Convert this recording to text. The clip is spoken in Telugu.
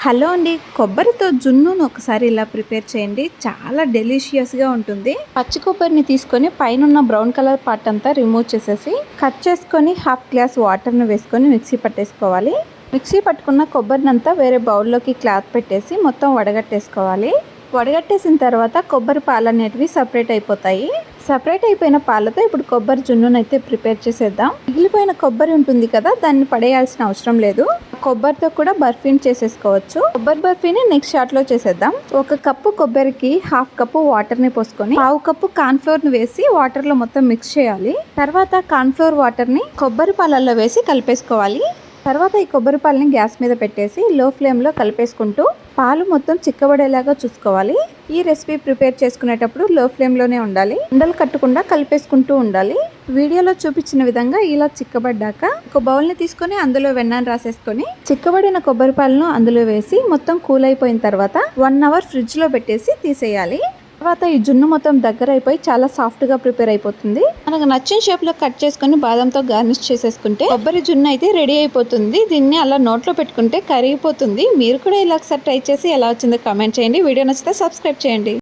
హలో అండి, కొబ్బరితో జున్నును ఒకసారి ఇలా ప్రిపేర్ చేయండి. చాలా డెలిషియస్గా ఉంటుంది. పచ్చి కొబ్బరిని తీసుకొని పైన బ్రౌన్ కలర్ పార్ట్ అంతా రిమూవ్ చేసేసి కట్ చేసుకొని హాఫ్ గ్లాస్ వాటర్ను వేసుకొని మిక్సీ పట్టేసుకోవాలి. మిక్సీ పట్టుకున్న కొబ్బరినంతా వేరే బౌల్లోకి క్లాత్ పెట్టేసి మొత్తం వడగట్టేసుకోవాలి. వడగట్టేసిన తర్వాత కొబ్బరి పాలు అనేటివి సపరేట్ అయిపోతాయి. సపరేట్ అయిపోయిన పాలతో ఇప్పుడు కొబ్బరి జున్నును అయితే ప్రిపేర్ చేసేద్దాం. మిగిలిపోయిన కొబ్బరి ఉంటుంది కదా, దాన్ని పడేయాల్సిన అవసరం లేదు. కొబ్బరితో కూడా బర్ఫీని చేసేసుకోవచ్చు. కొబ్బరి బర్ఫీని నెక్స్ట్ షాట్ లో చేసేద్దాం. 1 కప్పు కొబ్బరికి హాఫ్ కప్పు వాటర్ ని పోసుకొని పావు కప్పు కార్న్ ఫ్లోర్ ని వేసి వాటర్ లో మొత్తం మిక్స్ చేయాలి. తర్వాత కార్న్ ఫ్లోర్ వాటర్ ని కొబ్బరి పాలల్లో వేసి కలిపేసుకోవాలి. తర్వాత ఈ కొబ్బరి పాలని గ్యాస్ మీద పెట్టేసి లో ఫ్లేమ్లో కలిపేసుకుంటూ పాలు మొత్తం చిక్కబడేలాగా చూసుకోవాలి. ఈ రెసిపీ ప్రిపేర్ చేసుకునేటప్పుడు లో ఫ్లేమ్లోనే ఉండాలి. ఉండలు కట్టకుండా కలిపేసుకుంటూ ఉండాలి. వీడియోలో చూపించిన విధంగా ఇలా చిక్కబడ్డాక ఒక బౌల్ని తీసుకొని అందులో వెన్నను రాసేసుకొని చిక్కబడిన కొబ్బరి పాలను అందులో వేసి మొత్తం కూల్ అయిపోయిన తర్వాత 1 అవర్ ఫ్రిడ్జ్లో పెట్టేసి తీసేయాలి. తర్వాత ఈ జున్ను మొత్తం దగ్గర అయిపోయి చాలా సాఫ్ట్గా ప్రిపేర్ అయిపోతుంది. మనకు నచ్చిన షేప్లో కట్ చేసుకొని బాదంతో గార్నిష్ చేసేసుకుంటే కొబ్బరి జున్ను అయితే రెడీ అయిపోతుంది. దీన్ని అలా నోట్లో పెట్టుకుంటే కరిగిపోతుంది. మీరు కూడా ఇలా ఒకసారి ట్రై చేసి ఎలా వచ్చిందో కామెంట్ చేయండి. వీడియో నచ్చితే సబ్స్క్రైబ్ చేయండి.